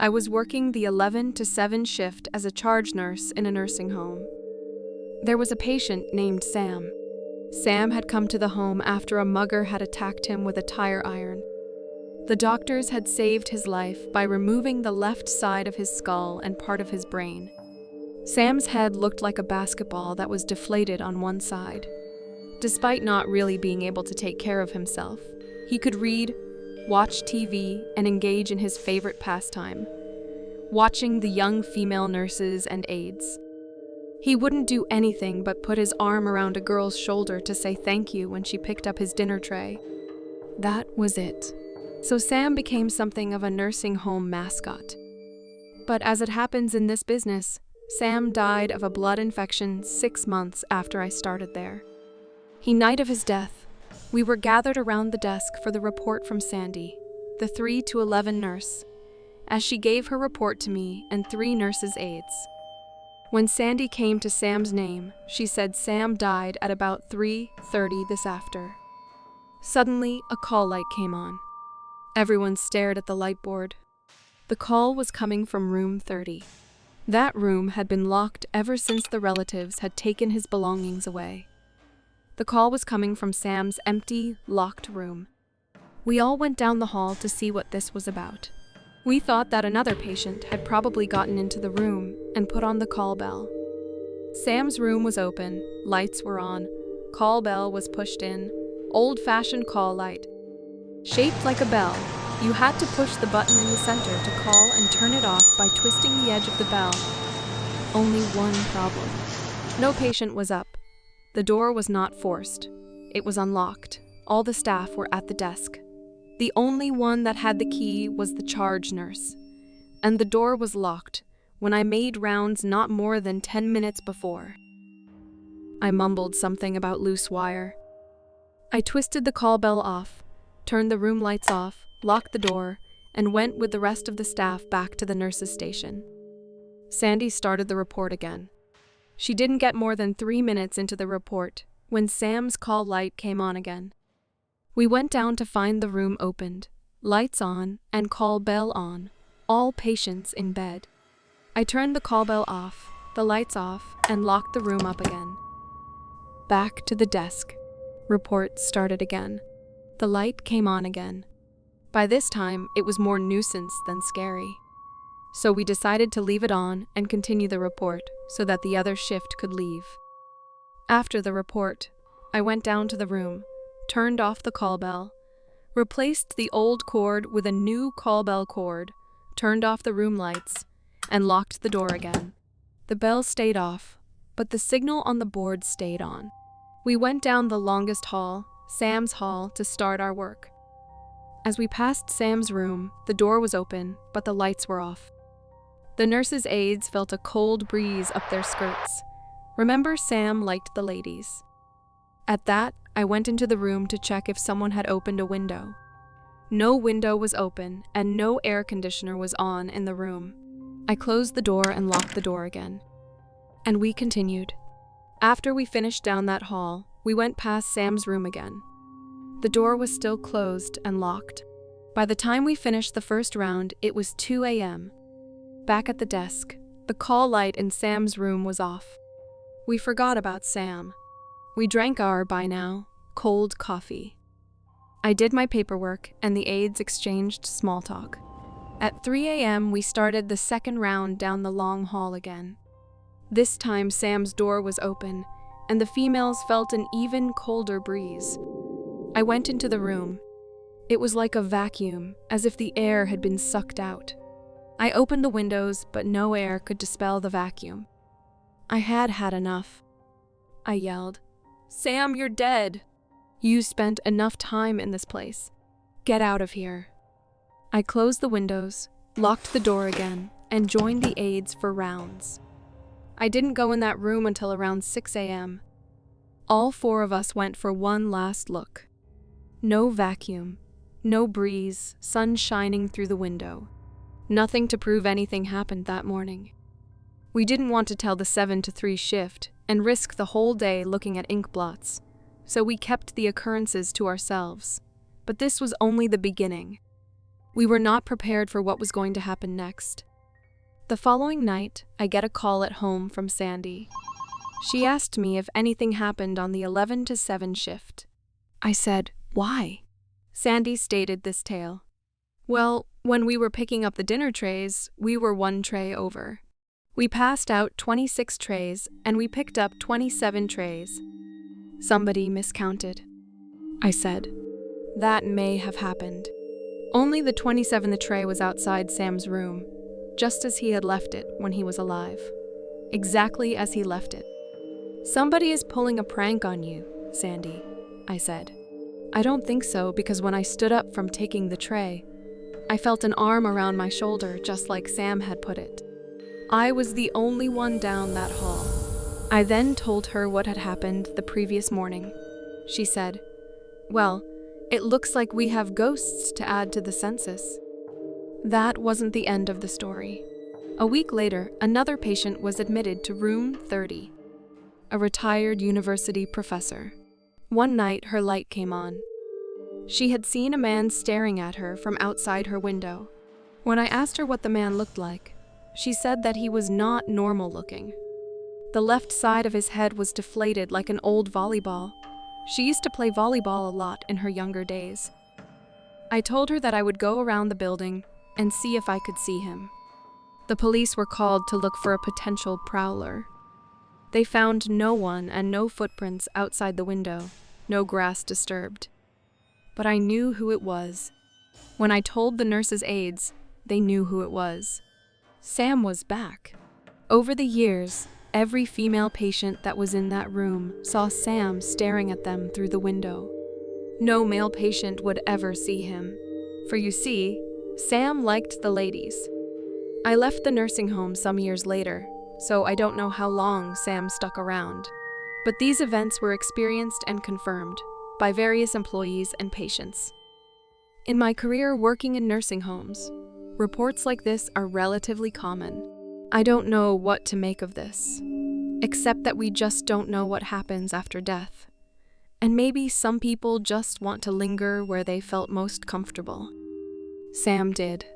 I was working the 11 to 7 shift as a charge nurse in a nursing home. There was a patient named Sam. Sam had come to the home after a mugger had attacked him with a tire iron. The doctors had saved his life by removing the left side of his skull and part of his brain. Sam's head looked like a basketball that was deflated on one side. Despite not really being able to take care of himself, he could read, watch TV, and engage in his favorite pastime, watching the young female nurses and aides. He wouldn't do anything but put his arm around a girl's shoulder to say thank you when she picked up his dinner tray. That was it. So Sam became something of a nursing home mascot. But as it happens in this business, Sam died of a blood infection 6 months after I started there. The night of his death, we were gathered around the desk for the report from Sandy, the 3 to 11 nurse, as she gave her report to me and 3 nurses' aides. When Sandy came to Sam's name, she said Sam died at about 3:30 this after. Suddenly, a call light came on. Everyone stared at the light board. The call was coming from room 30. That room had been locked ever since the relatives had taken his belongings away. The call was coming from Sam's empty, locked room. We all went down the hall to see what this was about. We thought that another patient had probably gotten into the room and put on the call bell. Sam's room was open, lights were on, call bell was pushed in, old-fashioned call light. Shaped like a bell, you had to push the button in the center to call and turn it off by twisting the edge of the bell. Only one problem. No patient was up. The door was not forced. It was unlocked. All the staff were at the desk. The only one that had the key was the charge nurse. And the door was locked when I made rounds not more than 10 minutes before. I mumbled something about loose wire. I twisted the call bell off, turned the room lights off, locked the door, and went with the rest of the staff back to the nurse's station. Sandy started the report again. She didn't get more than 3 minutes into the report when Sam's call light came on again. We went down to find the room opened, lights on and call bell on, all patients in bed. I turned the call bell off, the lights off, and locked the room up again. Back to the desk. Report started again. The light came on again. By this time, it was more nuisance than scary. So we decided to leave it on and continue the report so that the other shift could leave. After the report, I went down to the room, turned off the call bell, replaced the old cord with a new call bell cord, turned off the room lights, and locked the door again. The bell stayed off, but the signal on the board stayed on. We went down the longest hall, Sam's hall, to start our work. As we passed Sam's room, the door was open, but the lights were off. The nurses' aides felt a cold breeze up their skirts. Remember, Sam liked the ladies. At that, I went into the room to check if someone had opened a window. No window was open, and no air conditioner was on in the room. I closed the door and locked the door again. And we continued. After we finished down that hall, we went past Sam's room again. The door was still closed and locked. By the time we finished the first round, it was 2 a.m. Back at the desk, the call light in Sam's room was off. We forgot about Sam. We drank our, by now, cold coffee. I did my paperwork, and the aides exchanged small talk. At 3 a.m., we started the second round down the long hall again. This time, Sam's door was open, and the females felt an even colder breeze. I went into the room. It was like a vacuum, as if the air had been sucked out. I opened the windows, but no air could dispel the vacuum. I had had enough. I yelled, "Sam, you're dead! You spent enough time in this place. Get out of here." I closed the windows, locked the door again, and joined the aides for rounds. I didn't go in that room until around 6 a.m. All 4 of us went for one last look. No vacuum, no breeze, sun shining through the window. Nothing to prove anything happened that morning. We didn't want to tell the 7 to 3 shift and risk the whole day looking at ink blots, so we kept the occurrences to ourselves. But this was only the beginning. We were not prepared for what was going to happen next. The following night, I get a call at home from Sandy. She asked me if anything happened on the 11 to 7 shift. I said, "Why?" Sandy stated this tale. "Well, when we were picking up the dinner trays, we were one tray over. We passed out 26 trays and we picked up 27 trays. Somebody miscounted." I said, "That may have happened. Only the 27th tray was outside Sam's room, just as he had left it when he was alive. Exactly as he left it." "Somebody is pulling a prank on you, Sandy," I said. "I don't think so, because when I stood up from taking the tray, I felt an arm around my shoulder, just like Sam had put it. I was the only one down that hall." I then told her what had happened the previous morning. She said, "Well, it looks like we have ghosts to add to the census." That wasn't the end of the story. A week later, another patient was admitted to room 30, a retired university professor. One night, her light came on. She had seen a man staring at her from outside her window. When I asked her what the man looked like, she said that he was not normal looking. The left side of his head was deflated like an old volleyball. She used to play volleyball a lot in her younger days. I told her that I would go around the building and see if I could see him. The police were called to look for a potential prowler. They found no one and no footprints outside the window, no grass disturbed. But I knew who it was. When I told the nurses' aides, they knew who it was. Sam was back. Over the years, every female patient that was in that room saw Sam staring at them through the window. No male patient would ever see him. For you see, Sam liked the ladies. I left the nursing home some years later, so I don't know how long Sam stuck around. But these events were experienced and confirmed by various employees and patients. In my career working in nursing homes, reports like this are relatively common. I don't know what to make of this, except that we just don't know what happens after death. And maybe some people just want to linger where they felt most comfortable. Sam did.